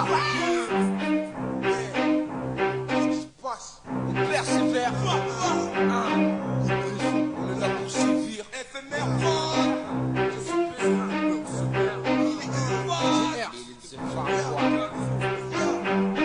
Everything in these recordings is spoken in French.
croit. On persévère. On est là pour sévir. Éphémère.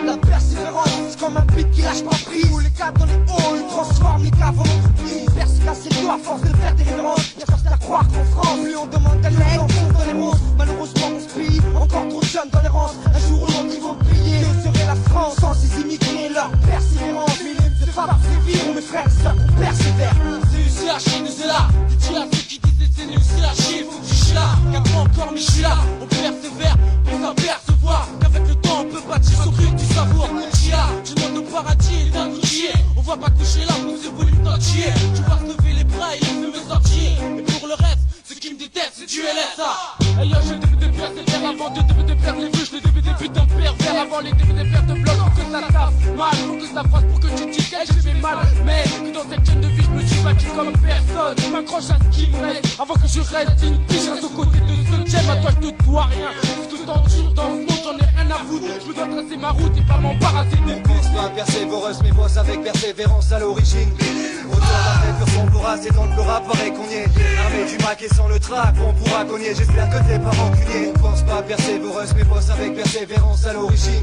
La persévérance, c'est comme un beat qui lâche pas prise. Tous les cadres dans les halls, ils transforment les caves en entreprise. Perse casse les doigts à force de faire des révérences. Y'a personne à croire qu'en France, plus on demande de l'aide, on fonce dans les roses. Malheureusement, on se pille, encore trop jeune dans les rangs. Un jour ou l'autre, ils vont payer. Que serait la France sans ces immigrés, leur persévérance? Mille c'est pas sévir, mes frères et sœurs, on persévère. C'est usé à chier, nous c'est là. Dis à ceux qui disaient c'est nul, c'est à chier, faut que tu chies là. 4 ans encore, mais je suis là. On persévère pour s'apercevoir qu'avec le temps, on peut bâtir son truc du savoir. Tu demandes au paradis et d'un goutier. On va pas coucher là, nous évoluons entier. Tu vas se lever les bras et laisser me sortir. Et pour le reste, ce qui me déteste, c'est du LSA. Aïe, je devais de persévère avant de perdre les vues. Je devais des putains de pervers avant les DVD faire de bloc. Faut que ça tape mal, faut que ça fasse pour que tu te dises que j'ai fait mal. Mais que dans cette chaîne de vie, je me suis battu comme personne. Je m'accroche à ce qui me reste avant que je reste une biche. Reste aux côtés de ceux que j'aime, à toi je te dois rien. Tout en dur dans ce monde, j'en ai rien à foutre. Je me dois tracer ma route et pas m'embarrasser des pense pas persévéreuse, mais bosse avec persévérance à l'origine. Autant d'arrêt pur son bourras, et dans le rap pareil qu'on y est. Armé du Mac et sans le trac, on pourra cogner. J'espère que t'es pas rancunier. On pense pas persévéreuse, mais bosse avec persévérance à l'origine.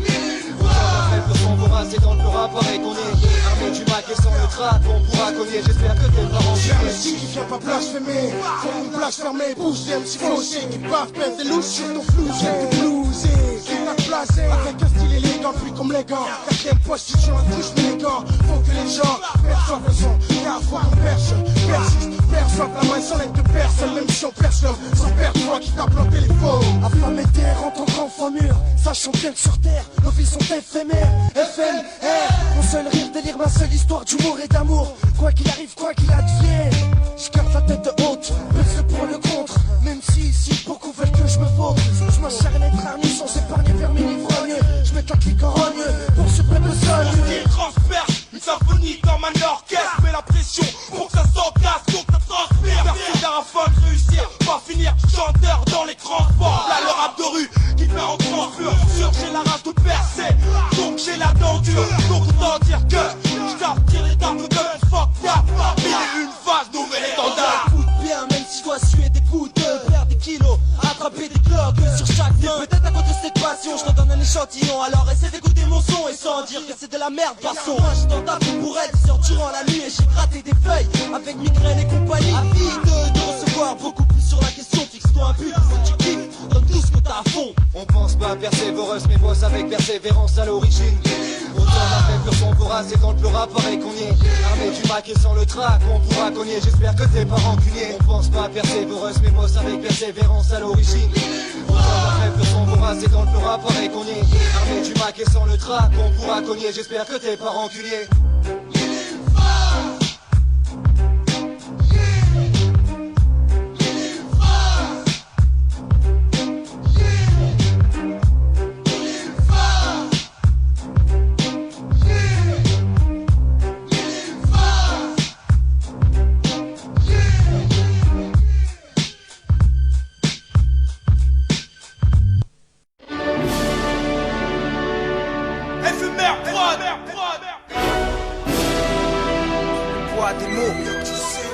Autant d'arrêt pur son bourras, et dans le rap pareil qu'on y est. Armé du Mac et sans le trac, on pourra cogner. J'espère que t'es pas rancunier. J'ai un MC qui vient pas blasphémer. Faut une place fermée, pousse des MC faussés qui bavent, pète des louches sur ton flou. J'ai des blousés, qui t'a placé avec un style élégant, puis comme les gants. Quatrième position, un touche mais les gants. Faut que les gens perçoivent le son, car fois on perche, persiste, perçoivent la main sans l'aide de personne. Même si on perce l'homme, sans perdre toi qui t'a planté les faux. Affamé terre, entre grand fond mur, sachant bien que sur terre, nos vies sont éphémères. FMR, mon seul rire, délire, ma seule histoire d'humour et d'amour. Quoi qu'il arrive, quoi qu'il advienne, je garde la tête haute, pèse le pour le contre. Même si ici beaucoup veulent que je me vautre, je m'acharne à être armé sans épargner vers mes l'ivrognes. Je mets la clique en rogne pour ce vrai besoin. Je transperce une symphonie dans ma orchestre. Mets la pression pour que ça s'encasse, pour que ça transpire. Persévère afin de réussir, pas finir chanteur dans les transports. Là le rap de rue qui fait en transpure. Sûr que j'ai la race toute percée, donc j'ai la dent dure. Donc autant dire que je tape tirer d'armes de fuck that. Mille et une phase, nouvel étendard. Écoute bien, même si je dois suer des coups de perdre des kilos, attraper des cloques sur chaque main. Peut-être à cause de cette passion, je te donne un échantillon. Alors essaie d'écouter mon son et sans dire que c'est de la merde, garçon. Moi je t'en tape pour être sur durant la nuit et j'ai gratté des feuilles avec migraine et compagnie. Avide de recevoir beaucoup plus sur la question. Fixe-toi un but, si tu kiffes, donne tout ce que t'as à fond. On pense pas persévéreuse, mais bosse avec persévérance à l'origine. Autant d'arrêt pur son bourras, et dans le rap pareil qu'on y est. Armé du Mac et sans le trac, on pourra cogner. J'espère que t'es pas rancunier. On pense pas persévéreuse, mais bosse avec persévérance à l'origine. Autant d'arrêt pur son bourras, et dans le rap pareil qu'on y est. Armé du Mac et sans le trac, on pourra cogner. J'espère que t'es pas rancunier. Des mots, tu sais.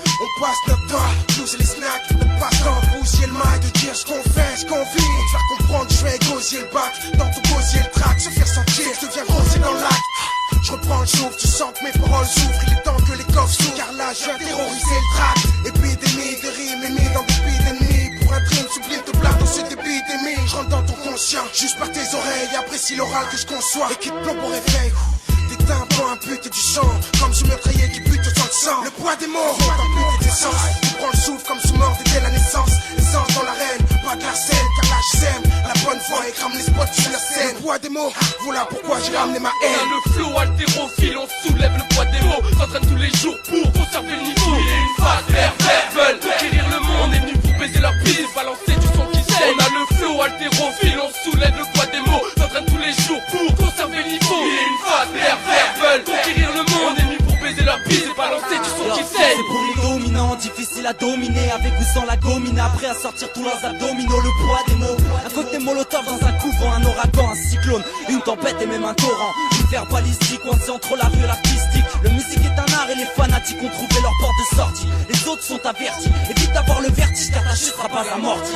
On passe notre temps à clouser les snacks. On passe quand bousiller le mic, de dire ce qu'on fait, ce qu'on vit. Pour te faire comprendre, je vais gosier le bac. Dans ton gosier le track, se faire sentir, je deviens grossier dans le lac. Je reprends le souffle, tu sens que mes paroles souffrent. Il est temps que les coffres s'ouvrent, car là je viens terroriser le track. Épidémie de rimes, aimées dans des d'ennemis. Pour un dream sublime de blague dans cette épidémie. Je rentre dans ton conscient, juste par tes oreilles. Apprécie l'oral que je conçois et qui te plombe au réveil. Des tympans, un but et du chant, comme ce meurtrier qui bute autant de sang. Le poids des mots, monte en but et d'essence. Tu prends le souffle comme sous mort dès la naissance. Essence dans l'arène, pas de la scène, car là je sème la bonne voix et crame les spots sur la scène. Le poids des mots, voilà pourquoi j'ai ramené ma haine. On a le flow haltérophile, on soulève le poids des mots. S'entraîne tous les jours pour conserver le niveau. Il est une phase pervers, veulent conquérir le monde. On est venu pour baiser leur bise, balancer du son qui saigne. On a le flow haltérophile, on soulève le poids des mots. S'entraîne tous les jours pour conserver le niveau. Il est une phase pervers, veulent conquérir le monde. On est venu pour baiser leur bise et balancer du son qui saigne. C'est pour les dominants, difficile la dominer, avec ou sans la gomina, prêt à sortir tous leurs abdominaux, le poids des mots. Un cocktail molotov dans un couvent, un ouragan, un cyclone, une tempête et même un torrent. Une verbalistique coincée entre la rue et l'artistique. Le musique est un art et les fanatiques ont trouvé leur porte de sortie. Les autres sont avertis, évite d'avoir le vertige car ta chute sera pas amortie.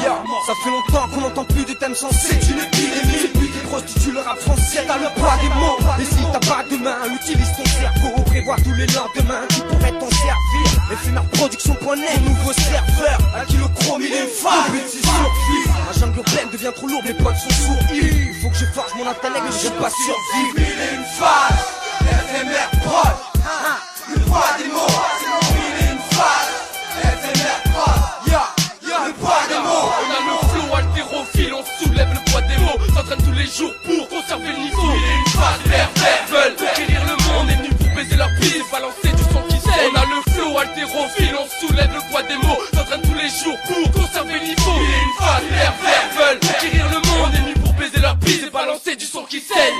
Ça fait longtemps qu'on n'entend plus des thèmes sensés. C'est une épidémie. C'est plus des prostituées, le rap français, t'as le poids des mots. Et si t'as pas de main, utilise ton cerveau. Prévois tous les lendemains qui pourraient t'en servir. Éphémèreproduction.net, nouveau serveur. Un kilochrome, il est fade. La jungle urbaine devient trop lourde, mes potes sont sourds. Il faut que je forge mon intellect, je vais pas survivre. Il est une phase, éphémère prod. Le poids des mots. Il est une phase, éphémère prod. Le poids des mots. On a le flow haltérophile, on soulève le poids des mots. S'entraîne tous les jours pour conserver le niveau. Il est une phase, pervers veulent conquérir le monde. On est venu pour baiser leur piste et balancer du son qui saigne. On a le flow haltérophile, on soulève le poids des mots. S'entraîne tous les jours pour conserver le niveau. Il est une phase, pervers veulent conquérir le monde. On est venu pour baiser leur piste et balancer du son qui saigne.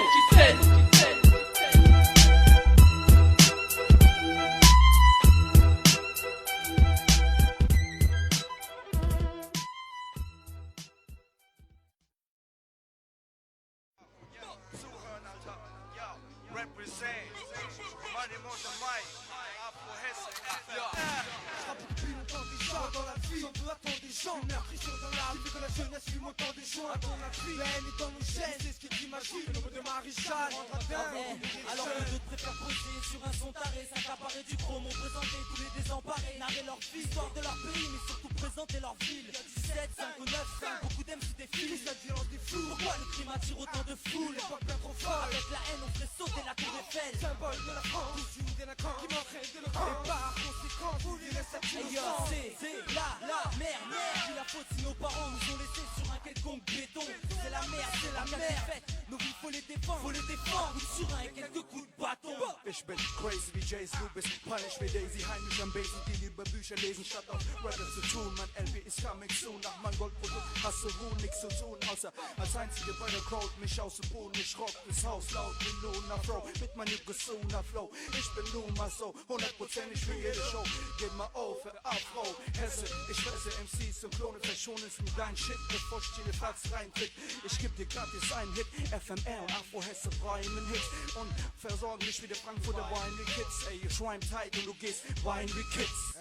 Alors que d'autres préfèrent poser sur un son taré, s'accaparer du chrome, présenter tous les désemparés, narrer leur vie, histoire de leur pays, mais surtout présenter leur ville. 17, 5 ou 9, 5, beaucoup d'aiment se défilent, cette violence des flous. Pourquoi le crime attire autant de foule? L'époque bien trop fort, avec la haine on ferait sauter la tour Eiffel. Symbole de la France, tous une délinquants qui m'entraîne de l'autre. Et par conséquent, vous les laissez c'est la merde, qui la faute si nos parents nous ont laissés sur un quelconque béton. C'est la merde, nos vies faut les défendre, ou sur un et quelques coups de bâton. Ich bin crazy wie Jace Lupus, punish me Daisy, heimisch am Basen, die lieber Bücher lesen, statt auf Rapper zu tun. Mein LP ist coming soon, nach meinem Goldprodukt hast du wohl nichts zu tun, außer als einzige bei der Crowd mich aus dem Boden, ich rock das Haus laut wie Luna Flow, mit meinem Gesuna Flow. Ich bin nun mal so, 100%ig für jede Show, gib mal auf, hör Afro, Hesse, ich fresse MCs und Klone, verschonen es mit dein Shit, bevor ich dir Platz reinkrieg. Ich geb dir gratis einen Hit, FMR, Afro, Hesse, reimen Hits und versorgen dich wie der Frankfurter Wein wie Kids. Ey, ich rhyme tight und du gehst Wein wie Kids.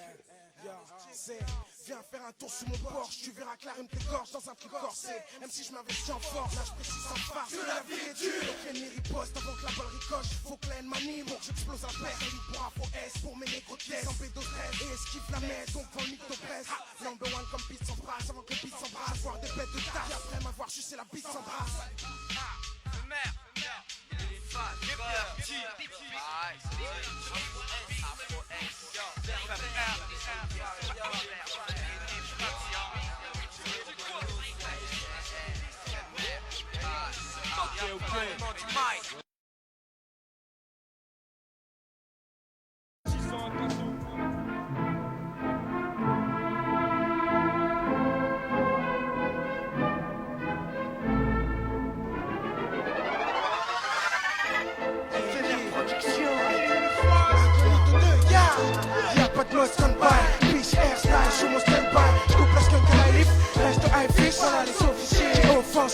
Viens faire un tour sous mon Porsche, tu verras que la rime t'égorge dans un truc corsé. Même si je m'investis en force, là je précise en farce. Que la vie est dure, donc l'ennemi riposte avant que la balle ricoche. Faut que la haine m'anime, pour que j'explose un père. Salut pour Afro S, pour mes négros pièces. En B2 13 et esquive la messe, donc prends le mytho presse. Number one comme beat sans brasse, avant que le beat s'embrasse. Voir des bêtes de taille, après m'avoir juste la bite s'embrasse.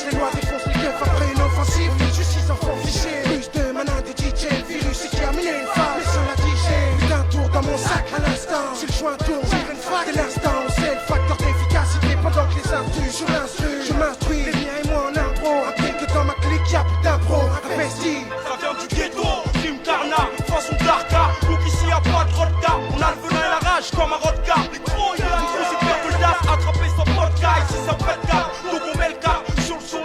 Les lois défoncent les keufs après une offensive. Justice en font fichier. Plus de manin de DJ. Le virus c'est qui a miné une phase. Mais sur la DJ. D'un tour dans mon sac à l'instant. Si le joint tourne, j'ai une fac. Dès l'instant, c'est le facteur d'efficacité. Pendant que les instrus, je m'instruis. Les miens et moi en impro. Après que dans ma clique, y'a plus d'impro. Investi. Ça vient du ghetto, Team Tarna, façon d'Arca. Donc ici y'a pas de rodka. On a le venin et la rage comme un rodka. Les gros, il y a du c'est pire que le DAF. Attraper son vodka. Ici ça pète cap. Donc on met le cap.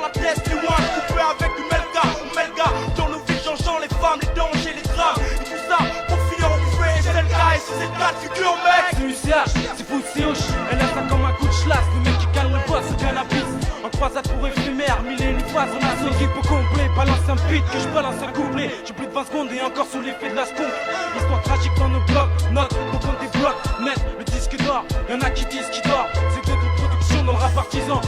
La tête, les oins, coupé avec du melga, on melga. Dans nos vies, changeant les femmes, les dangers, les drames. Et tout ça, pour finir on pouvait, et c'est le cas, et si c'est le cas de figure, mec. C'est UCH, c'est fou, c'est hoche. Elle a ça comme un coup de chlasse. Le mec qui calme le boss, c'est bien la piste. En croisade pour éphémère, mille et une fois, on a son équipe au complet. Balance un beat, que je balance un couplet. J'ai plus de 20 secondes et encore sous l'effet de la sconque. Histoire tragique dans nos blocs, note, donc on débloque, net, le disque d'or. Y'en a qui disent qu'il dort. C'est de toute production dans le rap partisan.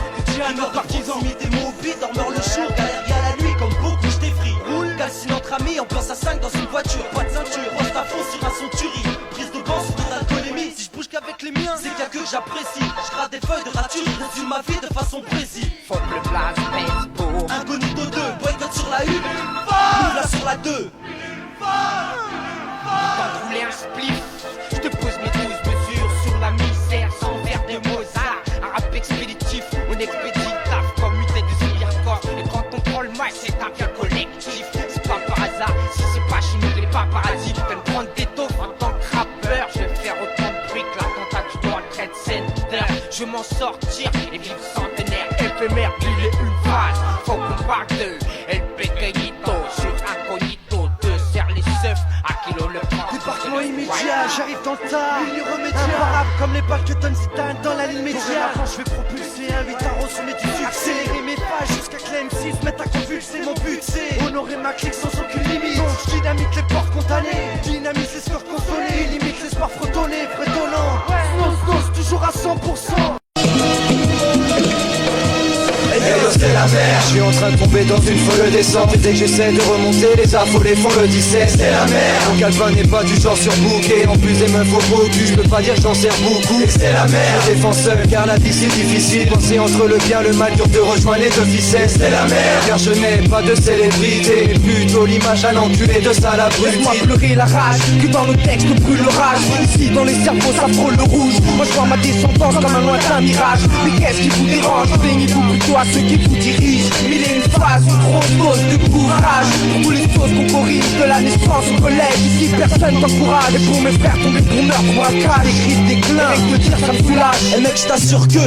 Nos partisans, des mots vides, dormeur le jour, galère à la nuit, comme beaucoup je t'effrie. Roule, calcine entre amis, ambiance à 5 dans une voiture, pas de ceinture, poste à fond sur un son tuerie. Prise de banc sur de l'alcoolémie, si je bouge qu'avec les miens, c'est qu'il y a que j'apprécie. Je gratte des feuilles de rature, résume ma vie de façon précise. Faut que le place pèse pour Incognito 2, boycott sur la 1, nous là sur la 2. Quand rouler un spliff, je te pose mes 12 mesures sur la misère sans faire de Mozart. Un rap expéditif, on expédie taf comme une tête de Smirkov. Et quand on prend le mic, c'est un bien collectif. C'est pas par hasard, si c'est pas chez nous que les paparazzis viennent prendre des taufs en tant que rappeur. Je vais faire autant de bruit que l'attentat du World Trade Center. Je vais m'en sortir et vivre centenaire, éphémère, brûler une phrase. Faut qu'on parle de El Pequeñito sur Incognito. Deux serre les seufs, à kilo le prend. Débarquement immédiat, j'arrive dans le tas. Milieu remédiat, imparable comme les balles que donne Zidane dans la ligne médiane. Je vais propulser un 8 arrows sur mes du succès. Accélérer mes pages jusqu'à que la M6 mette à convulser. Mon but c'est honorer ma clique sans aucune limite. Donc je dynamite les portes condamnées, dynamise les scores consolés, limite l'espoir fredonné, fredonnant. Snos, toujours à 100%. C'est la mer, je suis en train de tomber dans une folle descente. Et dès que j'essaie de remonter, les affolés font le 17. C'est la mer, mon calepin n'est pas du genre surbooké. En plus des meufs au beau cul, je peux pas dire que j'en sers beaucoup. Et c'est la mer, je défends seul car la vie c'est difficile. Penser entre le bien, le mal, dur de rejoindre les deux ficelles. C'est la mer, car je n'ai pas de célébrité, mais plutôt l'image à l'enculé de sale abruti. Laisse-moi pleurer la rage, que dans nos textes brûle l'orage. Ici dans les cerveaux ça frôle le rouge. Moi je vois ma descendance comme un lointain mirage. Mais qu'est-ce qui vous dérange? Plaignez-vous plutôt à ceux qui vous dirigent. Mille et une phase, une grosse dose de courage. Pour tous les choses qu'on corrige, de la naissance au collège. Ici personne t'encourage. Et pour me faire tomber pour meurtre, pour un cas, les cris déclin. Avec de dire ça me soulage. Et mec je t'assure que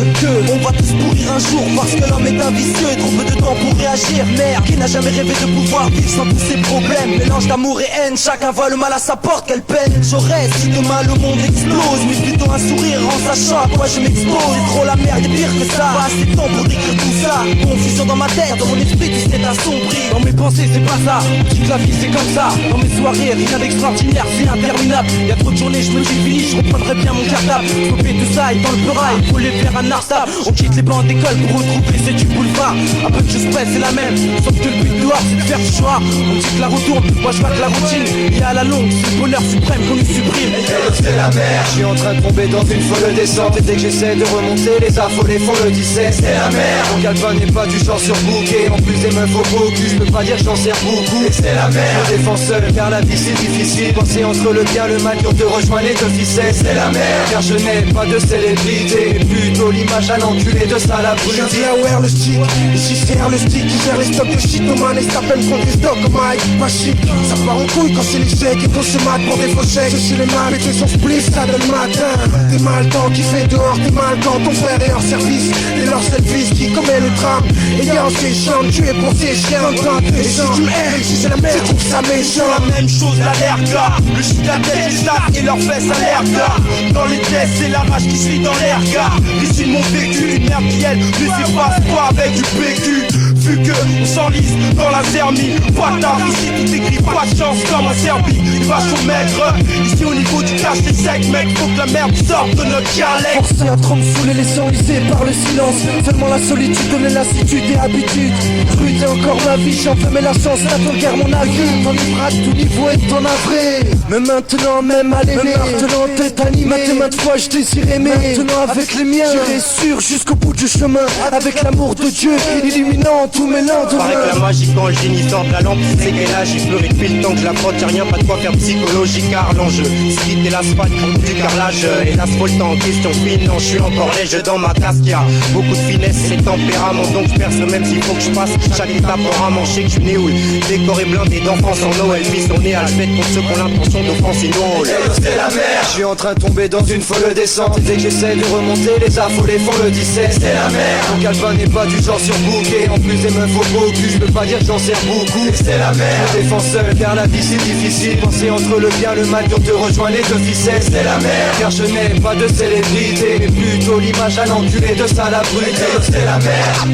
on va tous pourrir un jour. Parce que l'homme est un vicieux et trop peu de temps pour réagir. Merde, qui n'a jamais rêvé de pouvoir vivre sans tous ses problèmes. Mélange d'amour et haine, chacun voit le mal à sa porte, quelle peine. J'aurais si demain le monde explose. Mais plutôt un sourire en sachant à quoi je m'expose. C'est trop la merde et pire que ça. Pas assez de temps pour décrire tout ça. Confusion dans ma tête, dans mon esprit tout s'est assombri. Dans mes pensées c'est pas ça, on dit que la vie c'est comme ça. Dans mes soirées rien d'extraordinaire, c'est interminable. Y'a trop de journées, je me dis fini, je reprendrai bien mon cartable. Couper tout ça et dans le pleurail, faut les faire un artable. On quitte les bancs d'école pour retrouver c'est du boulevard. Un peu de chose près c'est la même, sauf que le but dehors c'est de faire du choix. On dit que la retourne, moi je vois que la routine. Et à la longue, c'est le bonheur suprême qu'on nous supprime. C'est la mer, je suis en train de tomber dans une folle descente. Et dès que j'essaie de remonter, les affolés font le 17. C'est la mer, mon calepin n'est pas du genre surbooké. En plus des meufs au beau cul, je peux pas dire que j'en sers beaucoup. Et c'est la mer, je défends seul car la vie c'est difficile. Penser entre le bien, le mal, dur de rejoindre les deux ficelles. C'est la mer, car je n'ai pas de célébrité, mais plutôt l'image à l'enculé de sale abruti. J'ai wear le stick, ici sert le stick qui gère les stocks de shit. Au man et s'appelle contre des stocks comme Mike, pas chic. Ça part en couille quand c'est les chèques et qu'on se mate pour des faux chèques. C'est chez les mâles, mais son split, ça donne matin. T'es mal temps qui fait dehors, t'es mal quand ton frère est en service. Et leur seul fils qui commet le drame. Ayant ses chambres, tu es pour tes chiens. Et si tu m'aimes, si c'est la merde, je trouve ça méchant. La même chose à l'air gars. Le chute de la tête qui tape et leurs fesses à l'air gars. Dans les tests c'est la rage qui se lit dans l'air gars. Ici mon vécu, une merde qui elle ne s'efface pas avec du PQ. Vu que on s'enlise dans la zermie. Pas tard, ici tout est gris, pas de chance comme en Serbie. Il va son maître. Ici au niveau du cash c'est sec mec. Faut que la merde sorte de notre dialecte. Forcé à trop me saouler, laissant lycée par le silence. Seulement la solitude de lassitude et habitude. Scruter encore ma vie, j'enfermais la chance, la ton guerre mon avis. T'en livres à tout niveau et t'en as vrai. Mais maintenant même à l'aimer, maintenant t'es animé. Maintes fois je désire aimer, maintenant avec les miens j'irai sûr jusqu'au bout du chemin. Avec l'amour de Dieu, illuminant tous mes lendemains. Paraît que la magie quand le génie sort de la lampe, c'est quel âge il pleure depuis le temps que je la frotte. Y'a rien, pas de quoi faire psychologique car l'enjeu quitter l'asphalte pour du carrelage. Et l'asphalte en question finance, je suis encore léger dans ma tasse. Y'a beaucoup de finesse et tempérament, donc je perce même s'il faut que je passe chaque étape pour un mancher que je suis né où décoré blindé d'enfance en Noël. Fils on est à le fait contre ceux qui ont l'intention d'offenser nos rôles. C'est la mer, je suis en train de tomber dans une folle descente. Et dès que j'essaie de remonter, les affolés font le 17. C'est la mer, mon calepin n'est pas du genre surbooké. En plus des meufs au beau cul, je peux pas dire que j'en sers beaucoup. C'est la mer, je défends seul car la vie c'est difficile. Penser entre le bien, le mal, dur de rejoindre les deux ficelles. C'est la mer, car je n'ai pas de célébrité, mais plutôt l'image à l'enculé de sale abruti. C'est la mer.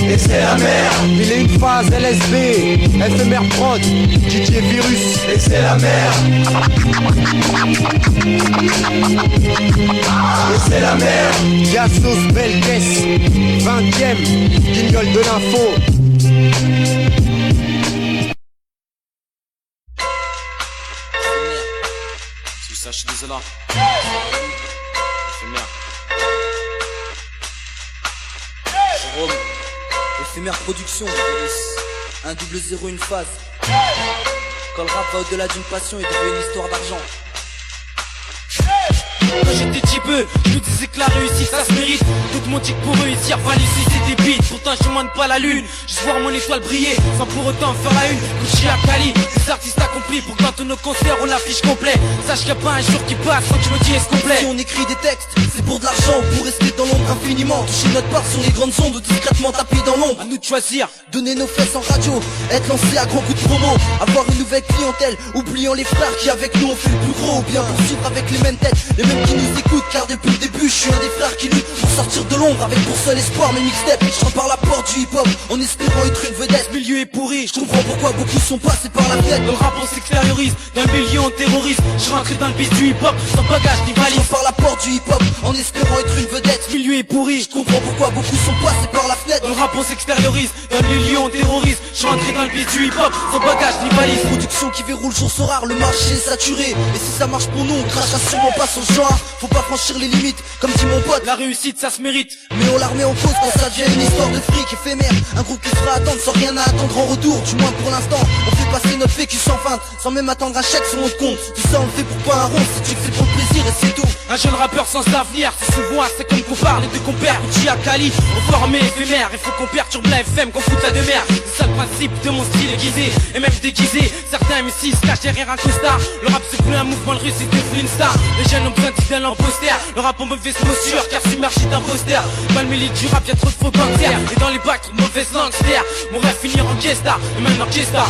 Et c'est la mer. Il est une phase LSB, éphémère prod, DJ Virus. Et c'est la mer. Et c'est la mer. Gassos, belle caisse, 20ème, jingle de l'info. je suis désolé. Éphémère. Jérôme. Éphémère production, 1-0, une phase. Quand le rap va au-delà d'une passion et devient une histoire d'argent. Quand j'étais petit peu, je me disais que la réussite ça se mérite. Tout mon dit que pour réussir fallait sucer des bites. Pourtant je demande pas la lune, je vois mon étoile briller sans pour autant faire la une. Gucci à Cali, des artistes accomplis. Pour que dans tous nos concerts on l'affiche complet. Sache qu'il n'y a pas un jour qui passe sans que je me dise complet. Si on écrit des textes, c'est pour de l'argent ou pour rester dans l'ombre infiniment. Toucher notre part sur les grandes ondes ou discrètement taper dans l'ombre. À nous de choisir, donner nos fesses en radio, être lancé à grands coups de promo, avoir une nouvelle clientèle, oubliant les frères qui avec nous ont fait le plus gros. Ou bien poursuivre avec les mêmes têtes, les mêmes qui nous écoutent. Car depuis le début je suis un des frères qui lutte pour sortir de l'ombre avec pour seul espoir mes mixtapes. Je rentre par la porte du hip hop en espérant être une vedette. ce milieu est pourri, Je comprends pourquoi beaucoup sont passés par la fenêtre. dans le rap on s'extériorise, dans le milieu on terrorise. Je rentre dans le bis du hip hop, sans bagage ni Je valise. rentre par la porte du hip hop en espérant être une vedette. Ce milieu est pourri, Je comprends pourquoi beaucoup sont passés par la fenêtre. dans le rap on s'extériorise, dans le milieu on terrorise. Je suis rentré dans le bis du hip hop, sans bagage ni valise. Production qui verrouille le jour sont rares, le marché est saturé. Et si ça marche pour nous, on crachera sûrement pas sur ce genre. Faut pas franchir les limites, comme dit mon pote. La réussite ça se mérite. Mais on la remet en cause quand ça devient une histoire de fric éphémère. Un groupe qui fera attendre sans rien à attendre en retour. Du moins pour l'instant, on fait passer notre vécu sans feinte, sans même attendre un chèque sur notre compte. Tout ça on le fait pour pas un rond, si tu le fais pour le plaisir et c'est tout. Un jeune rappeur sans avenir, ça se voit, c'est comme qu'on parle de compères. Gucci à Cali, on formé éphémère. Il faut qu'on perturbe la FM, qu'on foute la demeure. C'est ça le principe de mon style aiguisé, et même déguisé. Certains M6 se cachent derrière un costard. Le rap c'est plus un mouvement, le russe c'est devenu une star. Les jeunes ont besoin d'idéal en poster. Le rap en mauvaise posture, car submergé d'imposteurs. Mal mêlé du rap, y'a trop de faux gangsters. Et dans les bacs, trop de mauvaises gangsters. Mon rêve finir en guest-star, et même en guest-star.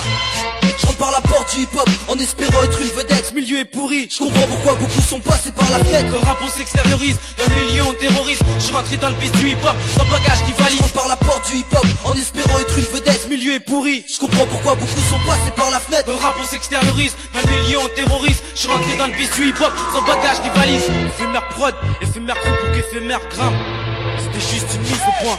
Je rentre par la porte du hip hop en espérant être une vedette. Ce milieu est pourri, Je comprends pourquoi beaucoup sont passés par la fenêtre. dans le rap on s'extériorise, dans le milieu on terrorise. Je suis rentré dans le bis du hip hop, sans bagage ni valise. Je rentre par la porte du hip hop en espérant être une vedette. Ce milieu est pourri, Je comprends pourquoi beaucoup sont passés par la fenêtre. dans le rap on s'extériorise, dans le milieu on terrorise. Je suis rentré dans le bis du hip hop, sans bagage ni valise. Éphémère prod, éphémère groupe ou qu'éphémère gramme. C'était juste une mise au point.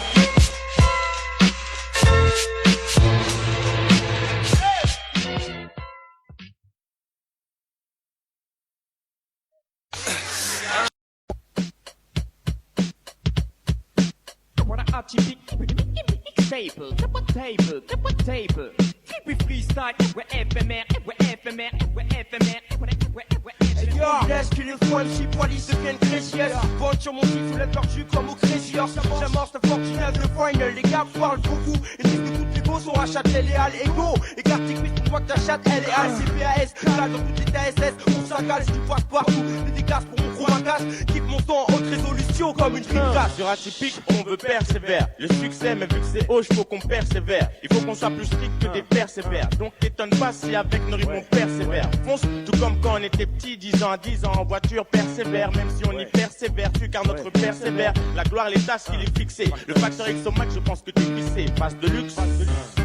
Laisse qu'il une fois MC police devienne précieuse. Vente sur mon site sous la tortue comme au Crésior. J'amorce le 49, le final. Les gars parlent beaucoup. Ils disent que toutes les beaux sont à Châtel et Al Ego. Et Gartic, mais pour moi que ta chatte elle est Al CPAS. Là dans toutes les TSS, on s'agale, tu passes partout. Les dégâts pour mon chroma casse. Keep mon temps en haute résolution comme une grille. Sur atypique, on veut persévère. Le succès, mais vu que c'est haut, il faut qu'on persévère. Il faut qu'on soit plus strict que des persévères. Donc t'étonnes pas si avec nos rythmes on persévère. Fonce, tout comme quand on était petit, 10 ans à 10 ans en voiture, persévère. Même si on y persévère, tu car notre persévère. La gloire, les tâches qu'il est fixé. Le facteur X au max, je pense que t'es glissé. Passe de luxe.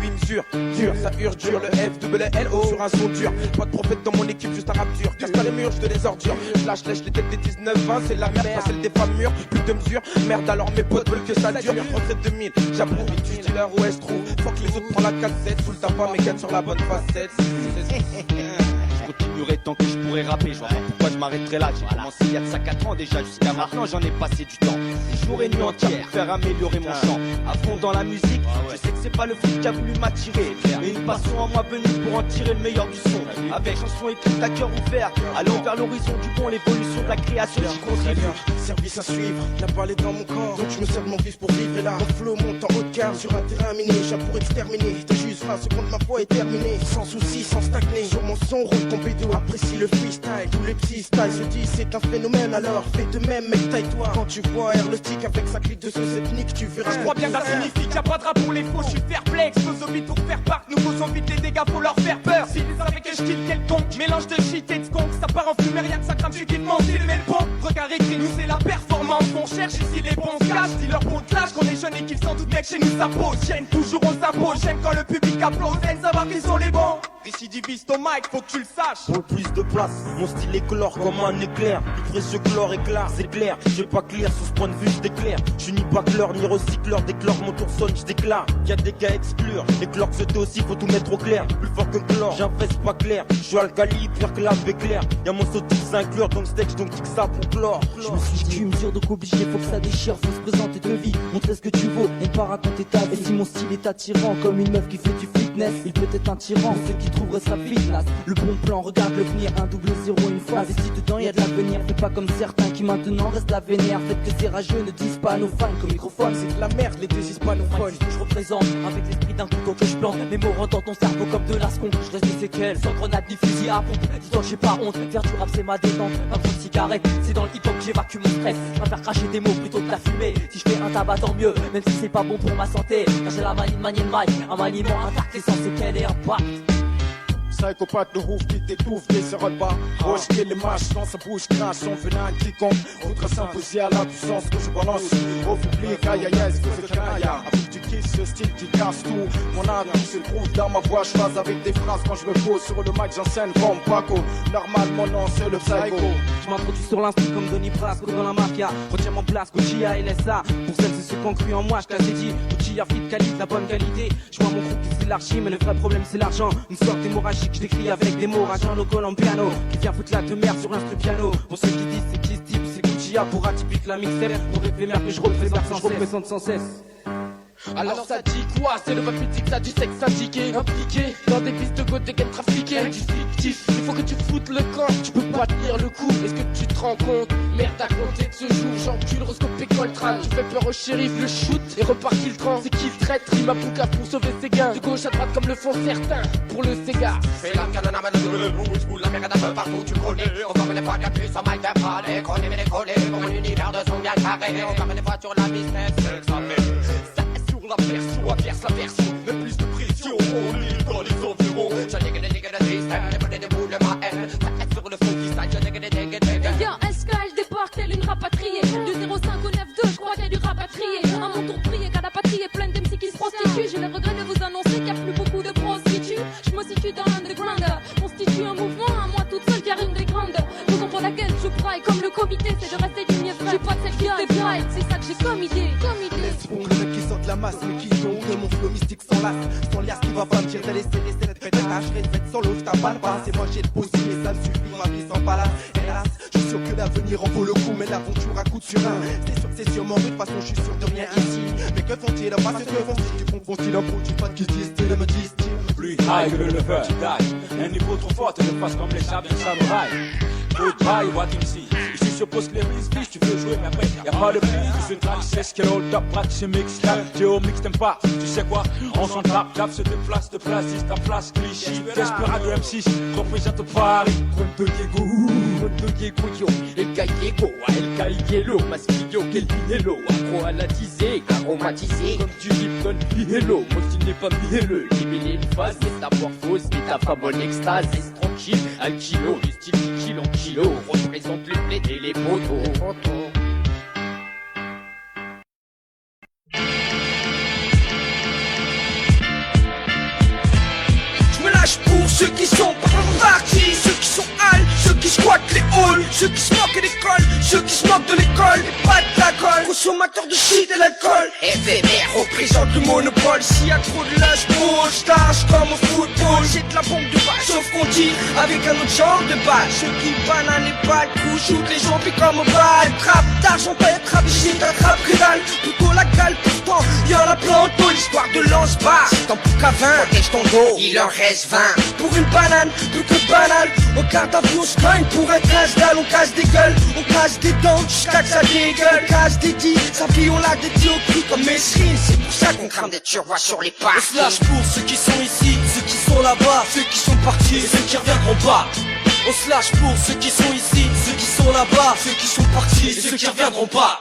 Une dur, ça urge dur, le F-double-L-O sur un son dur. Pas de prophète dans mon équipe, juste un rap dur. Casse pas les murs, je te les ordures. Je lâche les têtes des 19-20, c'est la merde, pas celle des femmes mûres. Plus de mesure, merde alors mes potes veulent que ça dure. Rentrée 2000, j'approuve, tu dis l'heure où est-ce trouve. Faut que les autres prennent la 4-7, full tabac, mais 4 sur la bonne facette. Je continuerai tant que je pourrai rapper, je vois pas pourquoi je m'arrêterai là. J'ai commencé il y a de ça 4 ans déjà, jusqu'à maintenant j'en ai passé du temps. Des jours et nuits entières pour faire améliorer mon chant. À fond dans la musique, je sais que c'est pas le flic qui a voulu m'attirer, mais une passion en moi venue pour en tirer le meilleur du son. Avec chanson écrite à cœur ouvert, allons vers l'horizon du bon, l'évolution de la création, j'y contribue. Service à suivre, la balle est dans mon corps, donc je me sers de mon vif pour vivre. Et là, mon flow monte en haut de gamme sur un terrain miné, j'ai pour exterminer. T'es juste 20 secondes, ma foi est terminée. Sans souci, sans stagner, sur mon son roule ton bédo. Apprécie le freestyle, tous les petits styles se disent c'est un phénomène. Alors fais de même, mec, taille-toi. Quand tu vois R le stick avec sa clique de sauce ethnique, tu verras. Je crois bien que ça signifie qu'il y a pas de rap pour les faux, je suis fair play. Explose vite pour faire part, nous causons vite les dégâts pour leur faire peur. S'ils savaient que je kill quelconque, mélange de shit et de skunk, ça part en fumée, rien que ça crame, tu quittes mon style, mais le bon. Regard écrit, nous c'est la performance qu'on cherche ici, les bons se cachent. Dis leur bon clash qu'on est jeunes et qu'ils s'en doutent, mec, chez nous ça pose. J'aime toujours on s'impose, j'aime quand le public applaudit, savoir qu'ils sont les bons. récidiviste au mic, faut que tu le saches. Pour plus de place, mon style éclore comme un éclair. Plus précieux que l'or éclair, c'est clair. J'ai pas clair sur ce point de vue, je déclare. Je suis ni bâcleur, ni recycleur. Dès que l'or mon tour sonne, je déclare. Y'a des gars exclure. Et que l'or que c'était aussi, faut tout mettre au clair. Plus fort que chlore, j'investe pas clair. Je suis alcali, pire que la éclair. Y'a mon sautis inclure, donc stage, donc tic ça pour chlore. Je me suis dit, mesure donc obligé, faut que ça déchire. Faut se présenter de vie, montrer ce que tu vaux. Et pas raconter ta vie. Et si mon style est attirant, comme une meuf qui fait du fitness, il peut être un tyran. Ceux qui trouveraient sa fitness. Le bon plan, regarde le venir, un double zéro une fois. Et si dedans y'a de l'avenir, fais pas comme certains qui maintenant restent la vénère. Faites que ces rageux ne disent pas à nos fans qu'au microphone c'est de la merde, les deux hispanophones. Je représente avec l'esprit d'un couteau que je plante. Mes mots rentrent dans ton cerveau comme de l'ascon. Je laisse des séquelles, sans grenade ni fusil à pompe. Dis-toi que j'ai pas honte, faire du rap c'est ma détente. Pas trop de cigarette, c'est dans le hip hop que j'évacue mon stress. Je préfère cracher des mots plutôt que de la fumée. Si je fais un tabac tant mieux, même si c'est pas bon pour ma santé. Car j'ai la manie de manier le mic, un maniement intact et sans séquelles et impact. Psychopathe de ouf qui t'étouffe, qui se rebat. Roche qui les mâche, dans sa bouche crache son venin quiconque voudrait s'imposer à la puissance que je balance au public. Aïe aïe aïe, c'est ce canaya. Avec du kiss, ce style qui casse tout. Mon âme se trouve dans ma voix, je phase avec des phrases. Quand je me pose sur le mic, j'enseigne comme Paco. Normal, mon nom c'est le Psycho. Je m'introduis sur l'instru comme Donny Brasco dans la mafia. Retiens mon place, Gucci à LSA. Pour celles et ceux qui ont cru en moi, je t'ai dit Gucci a fit qualité, la bonne qualité. Je vois mon groupe qui c'est l'archi, mais le vrai problème c'est l'argent. Une sorte hémorragique, je décris avec des mots rageant le colombiano qui vient foutre la de merde sur l'instru piano. Pour ceux qui disent c'est qui ce type, c'est Gucci A pour atypique la mixtape. Pour éphémère que je représente sans cesse. Alors ça dit quoi? C'est le rap mythique, ça du sexe indiqué. Impliqué dans des pistes de go, des games trafiquées. Du fictif, il faut que tu foutes le camp. Tu peux pas tenir le coup, est-ce que tu te rends compte? Merde à compter de ce jour, j'encule Roscope et Coltrane. Tu fais peur au shérif, le shoot et repart qu'il trempe. C'est qui le traite, rime à bouca pour sauver ses gains. De gauche à droite comme le font certains, pour le Sega. Fais la canne à le bouge, boule la merde un peu partout, tu connais. On va mener pas de plus en mal de parler. Qu'on est décollé, pour un univers de son bien carré. On va mener pas sur la business, la version, inverse la version, même plus de pression, on est dans les environs. Je nègue des systèmes, les bonnes des boules de ma haine. Ça reste sur le fond qui style, je nègue des. Eh bien, est-ce qu'elle débarque telle une rapatriée? Du 05 au 92, je crois qu'il y a du rapatrié. À mon tour prié, car la patrie est pleine d'MC qui se prostituent. J'ai le regret de vous annoncer qu'il n'y a plus beaucoup de prostituées. Je me situe dans l'underground, constitue un mouvement, à moi toute seule qui arrive des grandes. Raison pour laquelle je braille comme le comité, c'est de rester digne et vrai. J'ai pas de cette gueule, c'est ça que j'ai comme idée. Pour le mec qui sort de la masse, mais qui donc mon flow mystique sans lasse, sans liasse qui va pas me dire d'aller serrer cette pète à je répète solo, je t'abale pas, c'est moi j'ai le possible et ça me suffit, ma vie sans palace. Hélas, je suis sûr que l'avenir en vaut le coup, mais l'aventure à coup de surin. C'est sûrement rude, de toute façon je suis sûr de rien ici. Mais que font-ils là-bas, c'est que font-ils un produit, pas de qui disent-ils, me disent-ils. Plus high que le lever, tu dailles. Un niveau trop fort, te le fasse comme les sables d'un samouraï. Goodbye, what you see. Ici, je pose que les risques, tu veux jouer, mais après, y'a pas de prix. C'est une tracesse, qu'elle hold up, pratique mix, Théo mix, t'aimes pas. Tu sais quoi, on s'en tape, cap, se déplace, de place, ta place, cliché. Desperado M6, représente Paris. Conto Diego, yo, El Gallego, El Gallego, Masquillo, Kelvinello, accro à la tisée, aromatisé, comme du Lipton, Hello, mon style n'est pas mielleux, libellé une phase, métamorphose, métaphable extase, reste tranquille, al kilo, le style qui kill en kilo, représente le bled et les poteaux. Je me lâche pour ceux qui sont partis, ceux qui sont hal, ceux qui squattent les halls, ceux qui se moquent de l'école, ceux qui se moquent de l'école, et pas de la colle, consommateurs de shit et d'alcool, éphémère, représente le monopole. S'il y a trop de lâche bouge, je comme au football, j'ai de la bombe de balle, sauf qu'on tire avec un autre genre de balle. Ceux qui bananent les balles, coup, shootent les gens, puis comme au bal, trappe d'argent, pas être trappe, ici t'attrape que dalle, plutôt la cale, pourtant, y'en a plein en taux, l'histoire de lance-bas, c'est en plus qu'à 20, protège ton dos, il en reste 20, pour une banane, plus que banal, au garde à vue, on se cogne pour un casse-dalle, on casse des gueules, on casse des dents, jusqu'à que ça dégueule, casse des dits, sa vie on l'a dédié au prix comme Mesrine, c'est pour ça qu'on crame des turbois sur les parcs. On se lâche pour ceux qui sont ici, ceux qui sont là-bas, ceux qui sont partis et ceux qui reviendront pas. On se lâche pour ceux qui sont ici, ceux qui sont là-bas, ceux qui sont partis et ceux qui reviendront pas.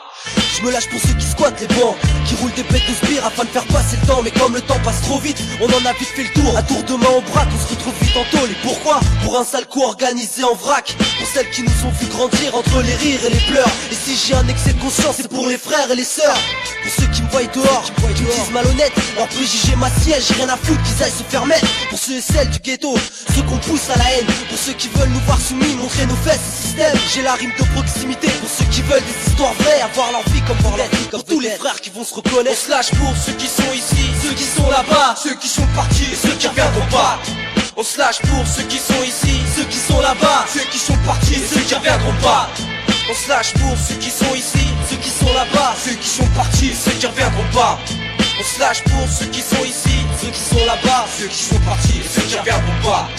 Je me lâche pour ceux qui squattent les bancs, qui roulent des bêtes de spire afin de faire passer le temps. Mais comme le temps passe trop vite, on en a vite fait le tour. À tour de main au braque, on se retrouve vite en tôle. Et pourquoi? Pour un sale coup organisé en vrac. Pour celles qui nous ont vu grandir entre les rires et les pleurs. Et si j'ai un excès de conscience, c'est pour les frères et les sœurs. Pour ceux qui me voient dehors, qui me disent malhonnête, leur préjugé ma siège, j'ai rien à foutre qu'ils aillent se faire mettre. Pour ceux et celles du ghetto, ceux qu'on pousse à la haine. Pour ceux qui veulent nous voir soumis, montrer nos fesses et système. J'ai la rime de proximité. Pour ceux qui veulent des histoires vraies, avoir leur vie comme voir leur vie. Pour tous les frères qui vont se reconnaître. On se lâche pour ceux qui sont ici, ceux qui sont là-bas, ceux qui sont partis et ceux qui reviendront pas. On se lâche pour ceux qui sont ici, ceux qui sont là-bas, ceux qui sont partis et ceux qui reviendront pas. On se lâche pour ceux qui sont ici, ceux qui sont là-bas, ceux qui sont partis et ceux qui reviendront pas. On se lâche pour ceux qui sont ici, ceux qui sont là-bas, ceux qui sont partis et ceux qui reviendront pas.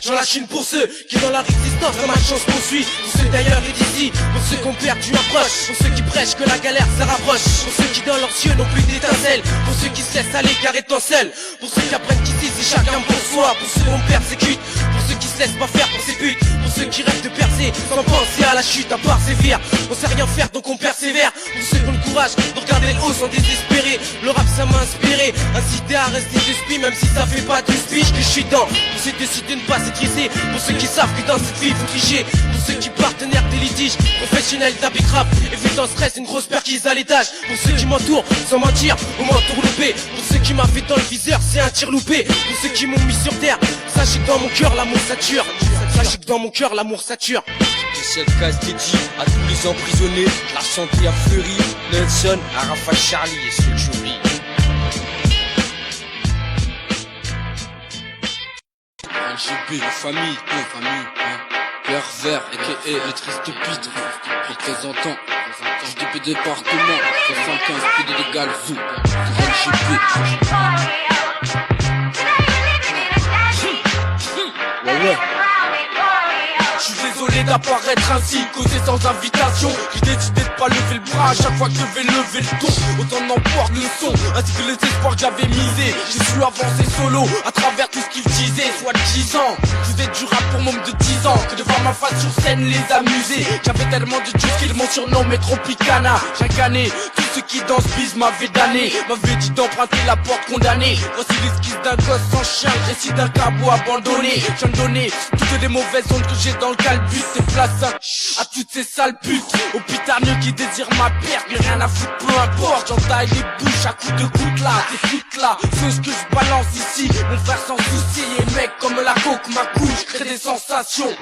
J'en lâche une pour ceux qui dans la résistance dans ma chance poursuit. Pour ceux d'ailleurs et d'ici, pour ceux qui ont perdu un proche. Pour ceux qui prêchent que la galère ça rapproche. Pour ceux qui dans leurs yeux n'ont plus d'étincelles. Pour ceux qui se laissent aller car étant seuls. Pour ceux qui apprennent qu'ici c'est chacun pour soi. Pour ceux qu'on persécute. Pour ceux qui se laissent pas faire pour ses buts. Pour ceux qui rêvent de percer sans penser à la chute à part sévère. On sait rien faire donc on persévère. Pour ceux qui ont le courage de regarder le haut sans désespérer. Le rap ça m'a inspiré, incité à rester d'esprit même si ça fait pas 12 piges que je suis dans. Pour ceux décidés de ne pas s'étriser. Pour ceux qui savent que dans cette vie il faut tricher. Pour ceux qui partenaires des litiges professionnels d'habit rap. Évitant stress une grosse perquise à l'étage. Pour ceux qui m'entourent sans mentir au menton loupé. Pour ceux qui m'a fait dans le viseur c'est un tir loupé. Pour ceux qui m'ont mis sur terre, sachez que dans mon cœur l'amour sature. Sachez que dans mon cœur l'amour sature. Et cette case dédiée à tous les emprisonnés. La santé a fleuri, Nelson, Arafat, Charlie et ceux que j'oublie. LGB, famille, Père vert, a.k.a. le triste pitre, représentant du DP département, 75 PD d'égal Zou, LGB. Ouais. Je suis désolé d'apparaître ainsi, causé sans invitation. J'ai décidé de pas lever le bras à chaque fois que je vais lever le ton. Autant n'emporte le son, ainsi que les espoirs que j'avais misés. J'ai su avancer solo, à travers tout ce qu'ils disaient, soit 10 ans. Je faisais du rap pour mon de 10 ans, que de voir ma face sur scène les amuser. J'avais tellement de juice qu'ils m'ont surnommé Tropicana. Chaque année, tous ceux qui dansent bise m'avaient damné, m'avaient dit d'emprunter la porte condamnée. Voici l'esquisse d'un gosse sans chien, le récit d'un cabot abandonné. J'en donnais toutes les mauvaises ondes que j'ai dans le calbut. C'est place à toutes ces sales putes, aux pitarneux qui désirent ma perte. Mais rien à foutre, peu importe, j'en taille les bouches à coups de gouttes là. T'écoutes là, c'est ce que je balance ici. Mon frère sans souci, et mec comme la coke, ma couche crée des sensations.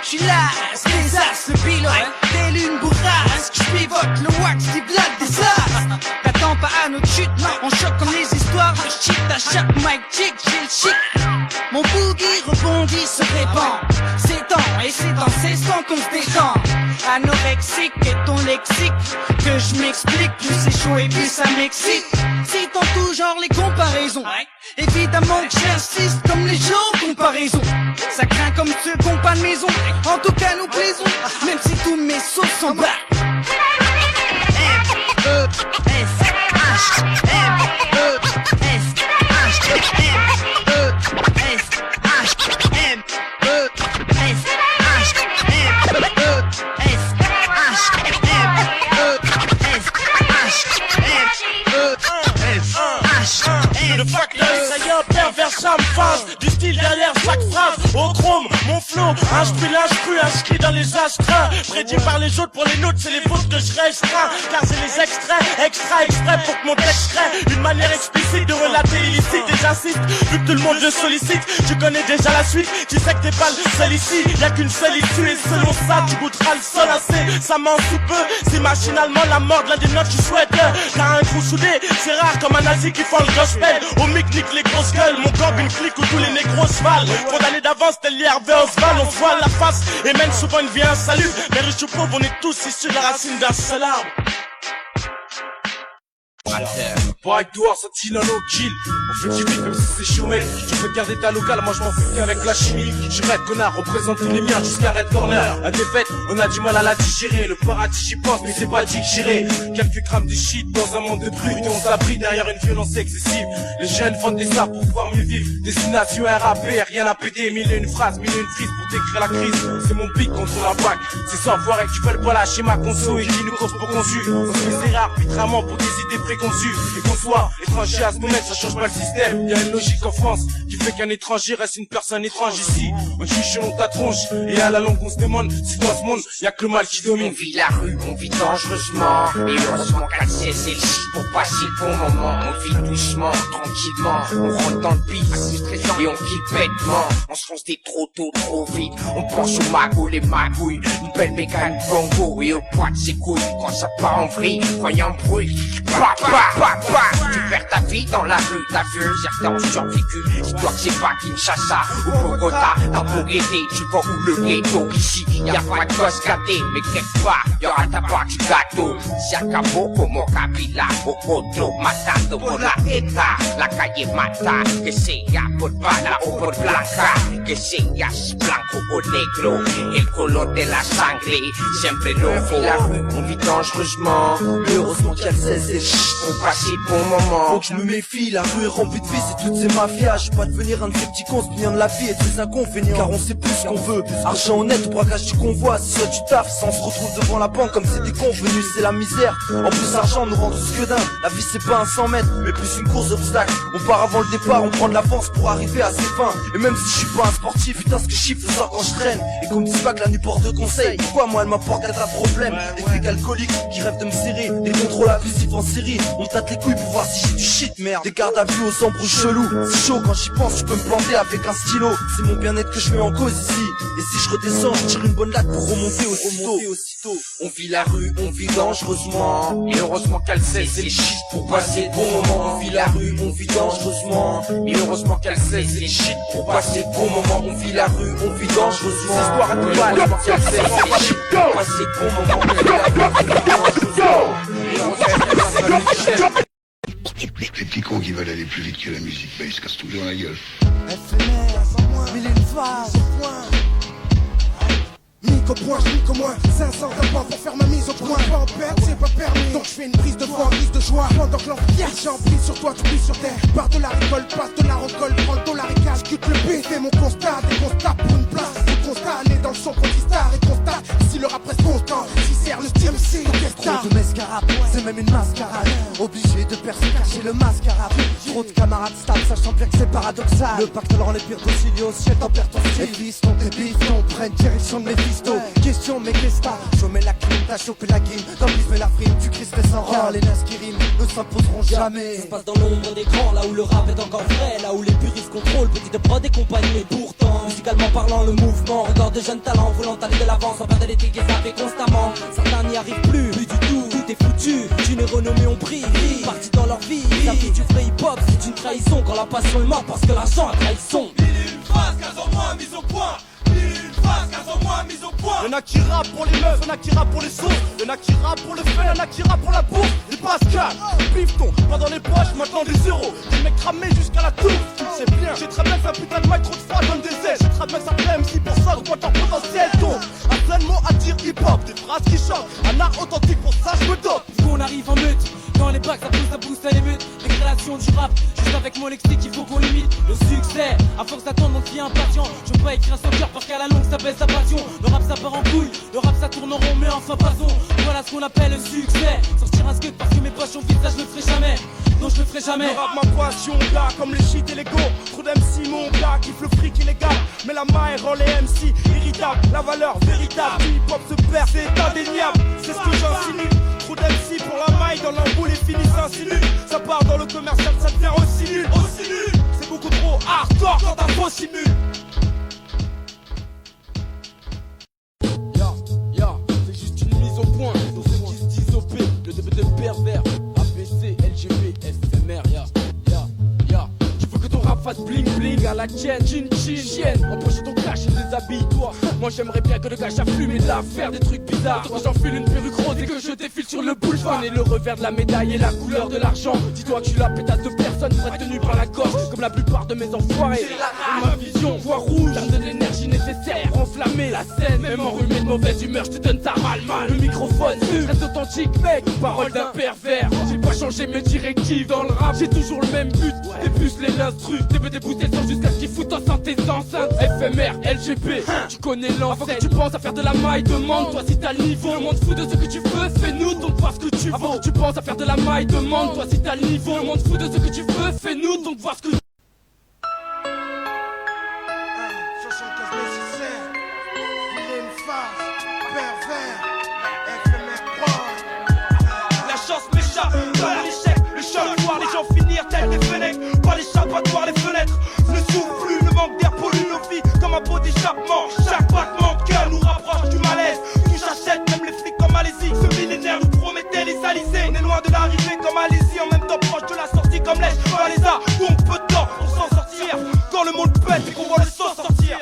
J'suis là, les as, le pilote, telle une bourrasque. J'pivote le wax qui blague des as. T'attends pas à notre chute, on choque comme les histoires de shit. À chaque mic chick, j'ai le chic. Mon boogie rebondit, se répand. C'est temps, et c'est dans ces sons qu'on se détend. Anorexique et ton lexique, que je m'explique. Plus c'est chaud et plus ça m'excite. Citant tout genre les comparaisons. Évidemment que j'insiste comme les gens comparaison. Ça craint comme ceux qui n'ont pas de maison. En tout cas nous plaisons, même si tous mes sauces s'en battent. Le facteur, ça y est, pervers, ça me phase. Du style derrière chaque phrase. Au chrome, mon flow, inscrit dans les astreints. Prédit par les autres, pour les nôtres, c'est les vôtres que je restreins. Car c'est les extraits pour que mon texte crée une manière explicite de relater l'illicite. Et j'insiste, vu que tout le monde le sollicite, tu connais déjà la suite. Tu sais que t'es pas le seul ici, y'a qu'une seule issue. Et selon ça, tu goûteras le sol assez. Ça m'en sous peu, c'est machinalement la mort de l'un des nôtres, tu souhaites. Car un crew soudé, c'est rare comme un nazi qui font le gospel. Au mic, nique les grosses gueules, mon corps une clique où tous les négros se valent. Condamné d'avance, tel l'IRV Osval, on se voit la face et mène souvent une vie insalubre. Mais riches ou pauvres, on est tous issus de la racine d'un seul arbre. Pareil que dehors, ça tire dans nos kills. On fait du beat même si c'est chaud, mec. Tu peux garder ta locale, moi je m'en fous qu'avec la chimie. Je reste connard, représente les miens jusqu'à Red Corner. La défaite, on a du mal à la digérer. Le paradis j'y pense, mais c'est pas digéré. Quelques grammes de shit dans un monde de brut. Et on s'abrit derrière une violence excessive. Les jeunes vendent des arts pour pouvoir mieux vivre. Destination RAP, rien à péter. Mille et une phrases, mille et une frises pour décrire la crise. C'est mon pic contre la bac. C'est sans voir et qui veulent pas lâcher ma conso et qui nous causent pour conçu. On se fait arbitrairement pour des idées préconçues. Et qu'on soit étranger à ce moment, ça change pas le système. Y a une logique en France qui fait qu'un étranger reste une personne étrange ici. On juge selon ta tronche et à la longue on se demande si dans ce monde y a que le mal qui domine. On vit la rue, on vit dangereusement. Et heureusement qu'elle c'est le shit pour passer le bon moment. On vit doucement, tranquillement. On rentre dans le beat et on kick bêtement. On se fonce des trop tôt, trop vite. On pense aux magouilles, les magouilles. Une belle mécane bongo et au poids de ses couilles. Quand ça part en vrille, quand y a un bruit, bah, bah, bah, bah. Tu perds ta vie dans la rue, t'as vu, certains ont survécu. Dis-toi que c'est pas Kinshasa ou Bogota. T'as beau guetter, tu vois où le ghetto. Ici, y'a pas de gosse gâté, mais quelque part, y'aura ta part du gâteau. Si acabó como Kabila, Bogoto, matando por la ETA. La calle mata, que sea por bala o por blanca. Que seas blanco o negro, el color de la sangre, siempre rojo. La rue, on vit dangereusement. Heureusement qu'elle sait c'est chut, on passe le bon moment. Faut que je me méfie, la rue est remplie de vies, c'est toutes ces mafias. Je vais pas devenir un de ces petits cons, se de la vie et de ses inconvénients. Car on sait plus ce qu'on veut, argent honnête ou braquage du convoi. C'est soit du taf, ça on se retrouve devant la banque comme c'était convenu, c'est la misère. En plus l'argent nous rend tous que d'un. La vie c'est pas un 100 mètres, mais plus une course d'obstacles. On part avant le départ, on prend de l'avance pour arriver à ses fins. Et même si je suis pas un sportif, putain ce que je chiffre le soir quand je traîne. Et qu'on me dise pas que la nuit porte de conseils. Pourquoi moi elle m'apporte qu'à ta problème. Des flics alcooliques qui rêvent de me serrer. Des contrôles abusifs en série. On me tâte les couilles pour voir si j'ai du shit, merde. Des gardes à vue aux embrouilles chelous. C'est chaud quand j'y pense, je peux me planter avec un stylo. C'est mon bien-être que je mets en cause ici. Et si je redescends, je tire une bonne latte pour remonter aussitôt. On vit la rue, on vit dangereusement. Et heureusement qu'elle sait, c'est les shit pour passer le bon moment. On vit la rue, on vit dangereusement. Et heureusement qu'elle sait, c'est les shit pour passer le bon moment. On vit la rue, on vit dangereusement. C'est histoire à tout mal. Heureusement qu'elle sait, c'est les shit pour passer le bon moment. On vit la rue, on vit dangereusement. Et heureusement qu'elle sait, c'est les shit. Les petits cons qui veulent aller plus vite que la musique, bah ils se cassent toujours la gueule. FNR, mille et une phases, Mic au point, j'mic au moins 500 d'abord pour faire ma mise au point. Pas en perte, c'est pas permis. Donc je fais une prise de vent, prise de joie. Pendant que l'enfer j'ai emprise sur toi, tu plies sur terre. Part de la récolte, passe de la recolle. Prends le dollar et cache, quitte le B. Fais mon constat, des constats pour une place. Le constat, né dans le son star et constate. Si le rap reste constant, si sert le style, c'est Trop de mascarade, c'est même une mascarade. Obligé de percer, cacher le mascarade. Trop de camarades stables, sachant bien que c'est paradoxal. Le pacte rend les pires conciliés au ciel, t'en perds ton style. Et fiston, tes bifton, prennent direction de mes fistos. Question, mais qu'est-ce que je mets la clim, t'as chopé la game. Dans le mais la frime, tu crisses sans rang. Car les nasses qui riment ne s'imposeront jamais. Ça se passe dans l'ombre d'écran, là où le rap est encore vrai. Là où les puristes contrôlent, petite prod et compagnie. Et pourtant, musicalement parlant, le mouvement regarde de jeunes talents voulant aller de l'avant sans perdre les tickets et ça fait constamment. Certains n'y arrivent plus du tout, tout est foutu. D'une renommée on brille, partis dans leur vie. La vie du vrai hip-hop, c'est une trahison. Quand la passion est morte parce que l'argent a trahison. Mille et une phrases, 15 en moins, mise au point. Y'en a qui rappent pour les meufs, y'en a qui rappent pour les sauces. Y'en a qui rappent pour le fun, y'en a qui rappent pour la bouffe. Des Pascal, pifton, pas dans les poches, maintenant des zéros. Des mecs cramés jusqu'à la touffe, tu le sais bien. J'ai très bien fait un putain de mic trop de fois, donne des ailes. J'ai très bien ça fait MC pour ça, augmente leur potentiel. Donc, un plein de mots à dire hip-hop, des phrases qui choquent. Un art authentique, pour ça je me dope. Du coup on arrive en meute, dans les bacs ça pousse à l'émeute. Les créations du rap, juste avec mon lexique il faut qu'on limite le succès. À force d'attendre on devient impatient. Je veux pas écrire sans cœur parce qu'à la longue ça baisse sa passion. Le rap ça part en couille, le rap ça tourne en rond mais enfin passons. Voilà ce qu'on appelle le succès. Sortir un skate parce que mes poches sont vides, ça je le ferai jamais. Non je le ferai jamais. Le rap ma passion gars, comme les shit et les go. Trop d'MC mon gars, kiffe le fric illégal. Mais la main rend les MC irritables. La valeur véritable, hip hop se perd, c'est indéniable. C'est ce que j'insinue. Trop d'MC pour la maille, dans l'emboule et fini s'insinue. Ça part dans le commercial, ça devient aussi nul. C'est beaucoup trop hardcore quand un faux simule. C'est juste une mise au point. Pour ceux qui se disent OP, le DB de pervers. ABC, LGB, FMR, Tu veux que ton rap fasse bling bling à la tienne, chin chin. Empoche ton cash et déshabille-toi. Moi j'aimerais bien que le gars j'affume et de la faire des trucs bizarres. Quand j'enfile une perruque rose et que je défile sur le boulevard. Je connais le revers de la médaille et la couleur de l'argent. Dis-toi que je suis la pétasse de personne retenue par la gorge, comme la plupart de mes enfoirés. Et ma vision voit rouge, ça me donne l'énergie nécessaire pour enflammer la scène. Même enrhumé de mauvaise humeur, je te donne ta mal. Le microphone reste authentique mec, parole d'un pervers. J'ai pas changé mes directives dans le rap, j'ai toujours le même but. Dépuceler l'instru, dépousser le son jusqu'à ce qu'ils foutent en santé enceintes. FMR, LGP, tu connais l'enseigne. Avant que tu penses à faire de la maille, demande-toi si t'as le niveau. Le monde fout de ce que tu veux, fais-nous donc voir ce que tu veux. Avant que tu penses à faire de la maille, demande-toi si t'as le niveau. Le monde fout de ce que tu veux, fais-nous donc voir ce que 75 nécessaire, il est une phase, pervers, FMR Prod. La chance m'échappe dans l'échec, le choc, voir les gens finir tels des fenêtres. Pas l'échappatoire, les fenêtres ne s'ouvrent plus, le manque d'air pollue nos vies comme un pot d'échappement. Chaque battement de cœur nous rapproche du malaise. Touche achète, même les flics comme Malaisie. Ce millénaire nous promettait les alizés. On est loin de l'arrivée comme Malaisie, en même temps proche de la sortie comme lèche. Valaisa, où on peut de temps pour s'en sortir. Quand le monde pète et qu'on voit le sang sortir.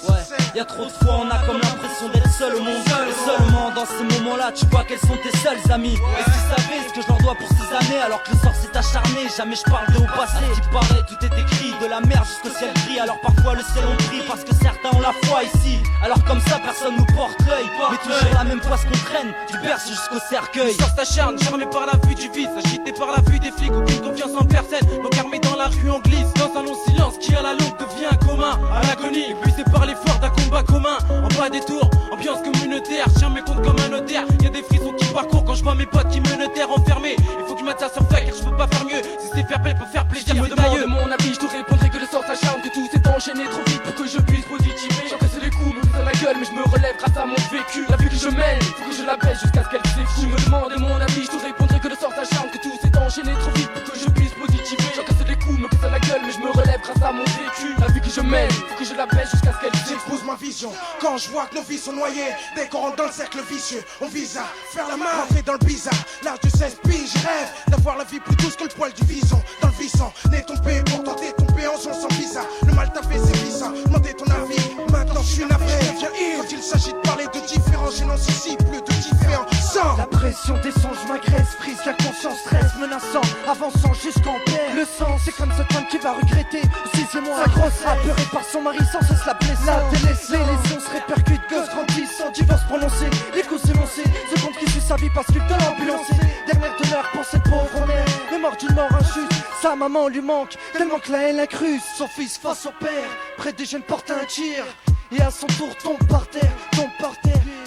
Ouais, y'a trop de fois on a comme l'impression d'être seul au monde. Et seulement dans ces moments-là tu vois quels sont tes seuls amis. Et si tu savais ce que je leur dois pour ces années, alors que le sort s'est acharné, jamais je parle de au passé. Ce qui paraît tout est écrit, de la merde jusqu'au ciel gris. Alors parfois le ciel on prie parce que certains ont la foi ici. Alors comme ça personne nous porte l'œil, mais toujours la même poisse qu'on traîne, du berce jusqu'au cercueil. Sur ta charne, charmé par la vue du vice, agité par la vue des flics, aucune confiance en personne. Donc armé dans la rue on glisse, dans un long silence qui à la longue devient un commun. À l'agonie, épuisé par l'effort d'un combat commun. En bas des tours, ambiance communautaire, tiens mes comptes comme un notaire. Y'a des frissons qui parcourent quand je vois mes potes qui me notaient enfermés. Il faut que je mette ça sur feuille car je peux pas faire mieux. Si c'est faire plaisir pour faire plaisir, me demande de mon avis, je te répondrai que le sort s'acharne, que tout s'est enchaîné trop vite pour que je puisse positiver. J'encaisse les coups, me fous dans la gueule, mais je me relève grâce à mon vécu. La vie que je mène, faut que je la baisse jusqu'à ce qu'elle s'effondre. Tu me demandes mon avis, je te répondrai que le sort s'acharne, que tout s'est enchaîné trop vite pour que je puisse positiver. J'encaisse les coups, me fous dans la gueule, mais je me relève grâce à mon vécu. La vie que je mène, faut que je la baisse jusqu'à ce qu'elle s'effondre. J'expose ma vision quand je vois que nos vies sont noyées. Dès qu'on rentre dans le cercle vicieux, on vise à faire la main, rentrer dans le bizarre. L'âge de 16 piges, je rêve d'avoir la vie plus douce que le poil du vison. Dans le vissant, né tombé pour tenter tomber en son sans visa. Le mal t'a fait c'est visa, demandez ton avis. Maintenant je suis navré, viens quand il s'agit de parler de différents, j'énonce ici plus de différents sans. La pression descend, je m'agresse, prise, la conscience stress, menaçant, avançant jusqu'en paix. Le sang, c'est comme cette femme qui va regretter. Sixième-moi, sa grosse apeurée par son mari sans cesse la blessant. La délaissant, les lésions se répercutent, gosses grandissant, divorce prononcé, les coups énoncés. Seconde qui suit sa vie parce qu'il de l'ambulance. Dernière teneur pour cette pauvre mère, le mort d'une mort injuste. Sa maman lui manque, tellement que la haine l'incruste. Son fils face au père, près des jeunes porte un tir. Et à son tour tombe par terre,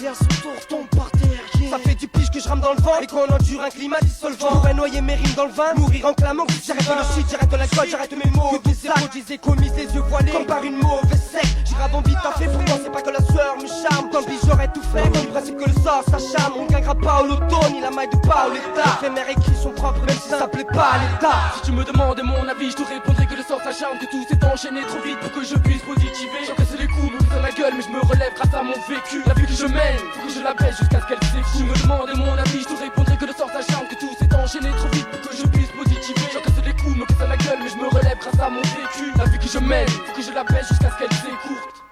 et à son tour tombe par terre. Ça fait du pige que je rame dans le vent et qu'on endure un climat dissolvant. Je pourrais noyer mes rimes dans le vin, mourir en clamant que j'arrête le shit, j'arrête l'alcool, j'arrête mes mots. Que des zéros disaient commis les yeux voilés comme par une mauvaise secte. J'irai avant vite en fait, pourtant c'est pas que la sueur me charme. Tant pis j'aurais tout fait, comme le principe que le sort s'acharne. On gagnera pas au loto, ni la maille de Paoletta. L'éphémère écrit son propre, même si ça plaît pas à l'état. Si tu me demandes mon avis, je te répondrai que le sort s'acharne, que tout s'est enchaîné trop vite pour que je puisse positiver. J'encaisse les coups, me fous dans la gueule, mais je me relève grâce à mon vécu. La vie que je mène, faut que je la baisse jusqu'à ce qu'elle s'effondre. Si tu me demandes mon avis, je te répondrai que le sort s'acharne, que tout s'est enchaîné trop vite pour que je puisse positiver. J'encaisse les coups, me fous dans la gueule, mais je me relève grâce à mon vécu. La vie que je mène, faut que je la baisse jusqu'à ce qu'elle s'écourte.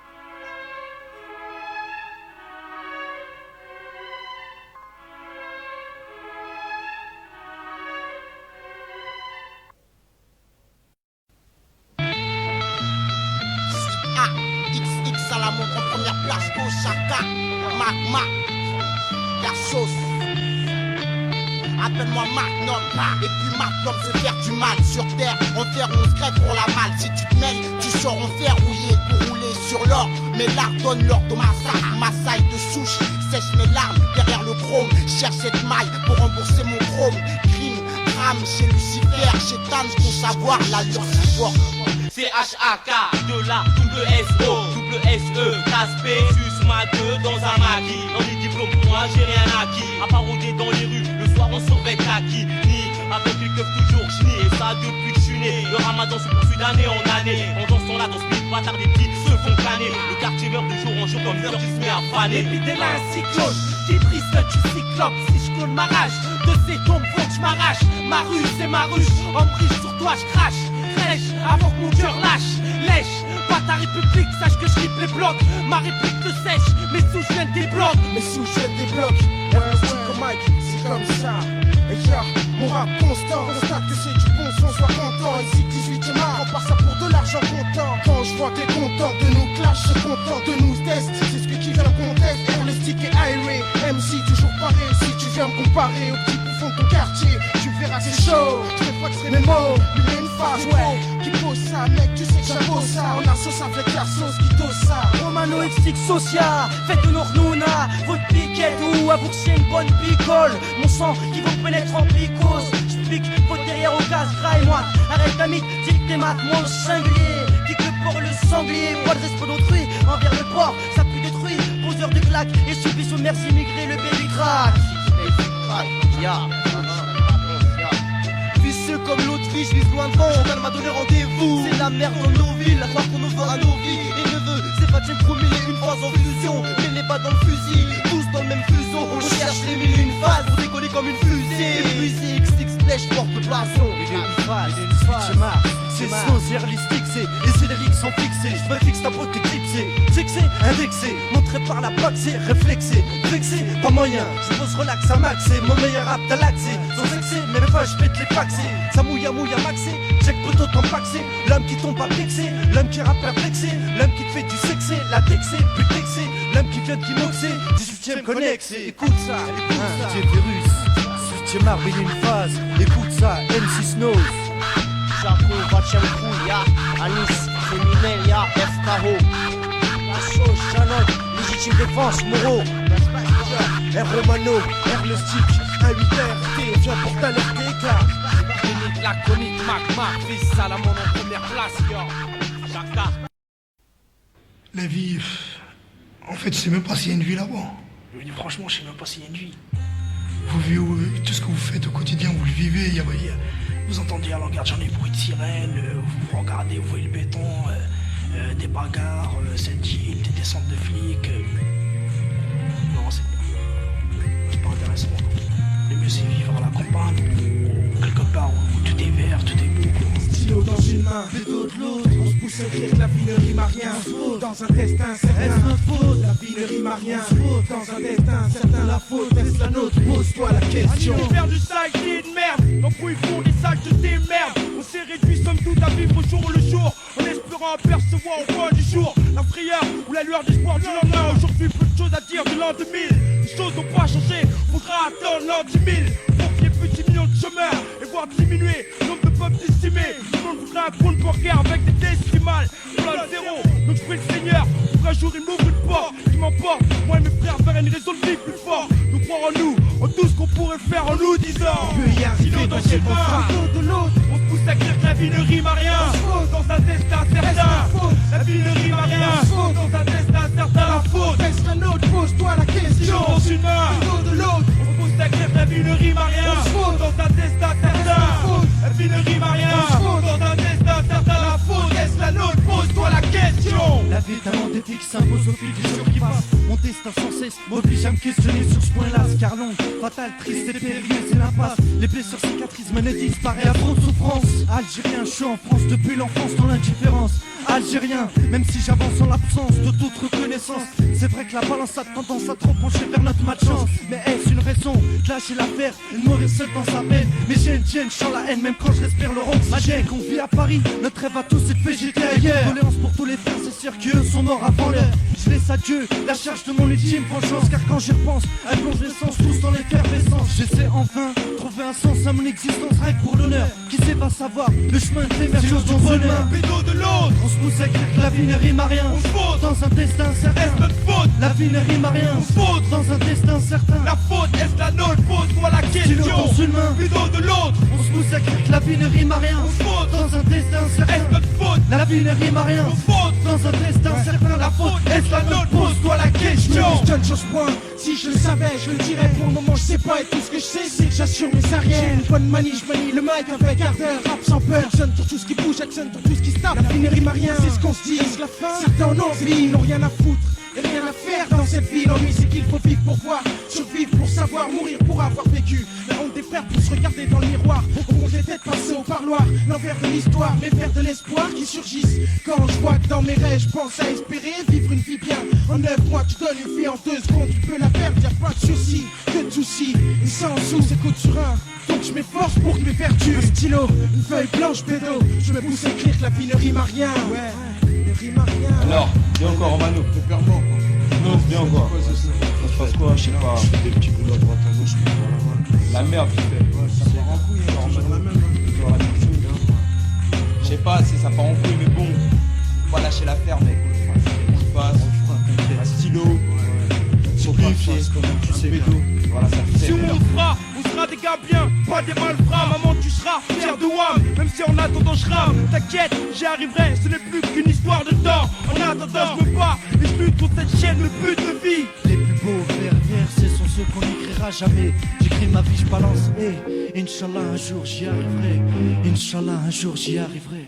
XX à la montre en première place, Osaka, Magma, la sauce. Appelle-moi Magnum, et puis Magnum se faire du mal sur terre. On terre, on se crève pour la malle. Si tu te mêles, tu sors en fer rouillé pour rouler sur l'or. Mais l'art donne l'ordre au massacre. Massaille de souche, sèche mes larmes derrière le chrome. Cherche cette maille pour rembourser mon chrome. Crime, drame chez Lucifer, chez Tan, pour savoir l'allure si forte. C-H-A-K, de la double S-O, double S-E, classe P, sus ma gueule dans un maquis. Dans les diplômes, moi j'ai rien acquis. À part rôder dans les rues, le soir on surveille kaki. Ni avec les keufs toujours chenille, et ça depuis que je suis né. Le ramadan se poursuit d'année en année. Pendant ce temps-là, dans ce pays bâtard, des petits se font canner. Le quartier meurt de jour en jour comme l'heure qui se met à faner. Et puis t'es là un cyclone, qui brise tu cyclope. Si je clone ma rage, de ces tombes faut que je m'arrache. Ma rue c'est ma ruche, en brise sur toi je crache. Avant que mon cœur lâche, lèche, pas ta république, sache que je ripe les blocs. Ma république mes sous-jets débloquent. Stick au mic, c'est comme ça. Et y'a mon rap constant, constate que c'est du bon son, sois content. Ici 18e art, on part ça pour de l'argent comptant. Quand je vois que t'es content de nous clash, je suis content de nous test. C'est ce que qui vient le conteste. Air le stick et aéré, MC toujours pareil. Si tu viens me comparer au petit bouffon de ton quartier, tu verras c'est chaud. Je fais pas que mes mots, il y a une phase, ouais. Qui pose ça, mec, tu sais que j'appose ça. On a sauce avec la sauce qui dose ça. Romano et Stick Socia, faites-nous Nouna, votre piquette ou à boursier une bonne picole. Mon sang qui vous pénètre en picose. J'pique votre derrière au gaz, gras et moi. Arrête ta mythe, dis que t'es mat, mon singulier. Kick le porc le sanglier, pas de respect d'autrui. Envers le porc, ça pue détruit. Poseur de claques et subis sous merci immigré, le baby crack. Vicieux comme l'autre vie, je vis loin devant. On m'a donné rendez-vous. C'est la merde dans nos villes, la gloire qu'on nous vend à nos vies. Et neveu, c'est pas Jim Promille et une phrase en fusion. Mais les bas dans le fusil, tous dans le même fuseau. On cherche les mille et une phases pour décoller comme une fusée. Fusée, X6 flèche, porte le plafond. Il est une phrase, c'est sincère, les sticks, et c'est les lyrics sont fixés. Je me fixe ta peau t'éclipser. Fixé, indexé, montré par la plaque, c'est réflexé. Vexé, pas moyen, je pose relax à maxé. Mon meilleur rap t'as l'accès, sans excès, mais mes vaches pète les paxés. Ça mouille à maxé, check poteau t'en paxé. L'homme qui tombe pas vexé, l'homme qui rappe perplexé. L'homme qui te fait du sexé, la texé, plus texé. L'homme qui vient de Kimoxé, 18ème connexé. Écoute ça, DJ Virus, 18ème art, il y a une phase. Écoute ça, MC Snows. Jaco, Vachamkou, ya Anis, Criminel, ya FKO. La sauce, Chanot, légitime défense, Moreau. R Romano, R le stick, 1-8-R, viens pour t'alerter, éclat. Chronique, la chronique, Mac, fils Salamon en première place, yo. Chaka. La vie, en fait, je sais même pas s'il y a une vie là-bas. Franchement, je sais même pas s'il y a une vie. Vous vivez, tout ce que vous faites au quotidien, vous le vivez. Vous entendez à l'engarde, j'en ai bruit de sirène, vous regardez, vous voyez le béton, des bagarres, cette île, des descentes de flics. Non, c'est pas intéressant. Le mieux c'est vivre à la campagne, quelque part où tout est vert, tout est beau. Stylo dans une main, vélo de l'autre, on se pousse à écrire que la vie ne rime à rien. Dans un destin certain, faute, la vie ne rime à rien. Dans un destin certain, la faute est la nôtre, pose-toi la question. On faire du sale, qui est de merde. Donc où ils font des sacs de tes merdes. On s'est réduit somme toute à vivre au jour le jour, en espérant apercevoir au point du jour la frayeur ou la lueur d'espoir du lendemain. Aujourd'hui peu de choses à dire de l'an 2000. Les choses n'ont pas changé, faudra attendre l'an 10 000 pour qu'il y ait plus de 10 millions de chômeurs et voir diminuer le nombre de peuples décimés. Tout le monde voudrait un compte bancaire avec des décimales. Plein de zéro, donc je prie le Seigneur pour un jour il m'ouvre une porte qui m'emporte, moi et mes frères, vers une raison de vie plus forte. Nous croire en nous, en tout ce qu'on pourrait faire en nous disant. On peut y arriver dans cette faute de l'autre. On se pousse à dire que la vie ne rime à rien. Dans un destin certain, la vie ne rime à rien. Dans un destin certain, la faute est la nôtre, pose-toi la question. Dans une main, de l'autre. On se pousse à dire que la vie ne rime à rien. Dans un destin certain, la vie ne rime à rien. Dans un destin certain, la faute est la nôtre, pose-toi la question. La vie est un monde éthique, s'impose au fil du jour qui passe. Mon destin sans cesse m'oblige à me questionner sur ce point-là. Car long, fatal, triste et périlleux, c'est l'impasse. Les blessures cicatrisent, mais ne disparaît à trop de souffrance. Algérien, je suis en France depuis l'enfance dans l'indifférence. Algérien, même si j'avance en l'absence de toute reconnaissance. C'est vrai que la balance a tendance à trop pencher vers notre malchance. Mais est-ce une raison de lâcher l'affaire, une mourir seul dans sa peine? Mais j'ai une tienne, je sens la haine, même quand je respire le rond. Ma gêne qu'on vit à Paris, notre rêve à tous c'est de végéter ailleurs. Tolérance pour tous les frères, c'est sûr qu'eux sont morts avant l'heure. Je laisse à Dieu la charge de mon ultime vengeance. Car quand j'y repense, elle plonge l'essence tous dans l'effervescence. J'essaie enfin trouver un sens à mon existence, rien que pour l'honneur. Qui sait pas savoir le chemin de l'émergence du bonheur. Bédo de l'autre, on se pousse à écrire que la vie ne rime à rien. On se faute dans un destin certain. Est-ce notre faute? La vie ne rime à rien. On se faute dans un destin certain. La faute est la nôtre, pose-toi la question. Dans une main, Bédo de l'autre, on se pousse à écrire que la vie ne rime à rien. On se faute dans un destin certain. Est-ce notre faute? La vie ne rime à rien. On se faute dans un destin certain. La faute est la nôtre, pose-toi la question. Chose point. Si je le savais, je le dirais. Pour le moment, je sais pas. Et tout ce que je sais, c'est que j'assure mes arrières. J'ai une bonne manie, je manie le mic avec ardeur. Rap sans peur, jeune pour tout ce qui bouge, action pour tout ce qui se tape. La vie ne rime à rien, c'est ce qu'on se dit. Est-ce la fin? Certains en envie, n'ont rien à foutre. Et rien à faire dans cette vie. L'ennui, c'est qu'il faut vivre pour voir, survivre pour savoir, mourir pour avoir vécu. La honte des frères pour se regarder dans le miroir. Au fond des têtes passées au parloir. L'envers de l'histoire, mais vers de l'espoir qui surgissent. Quand je vois que dans mes rêves, je pense à espérer vivre une vie bien. En Enlève-moi, tu donnes une fille en 2 secondes, tu peux la perdre, y'a pas de soucis, que de soucis. Et sans sous, c'est qu'au turin. Donc je m'efforce pour que mes vertus, un stylo, une feuille blanche pédo, je me pousse à écrire que la vie ne rime à rien. Ouais, ne rime à rien. Alors, bien encore en mano. Non, bien encore. Ça se passe quoi? Je sais pas. Je fais des petits boulots à droite à gauche. La merde, tu fais. Ça part en couille, hein. Je sais pas si ça part en couille, mais bon. Faut pas lâcher l'affaire, mec. On passe, un stylo, sur pied, tu sais bien. Voilà, ça fait. Si on sera des gars bien, pas des malfrats. Maman, tu seras fier de WAM, même si en attendant je rame. T'inquiète, j'y arriverai, ce n'est plus qu'une histoire de temps. En attendant, je me bats et je lutte contre cette chaîne, le but de vie. Les plus beaux versets sont ceux qu'on n'écrira jamais. J'écris ma vie, je balance, et Inch'Allah un jour j'y arriverai. Inch'Allah un jour j'y arriverai.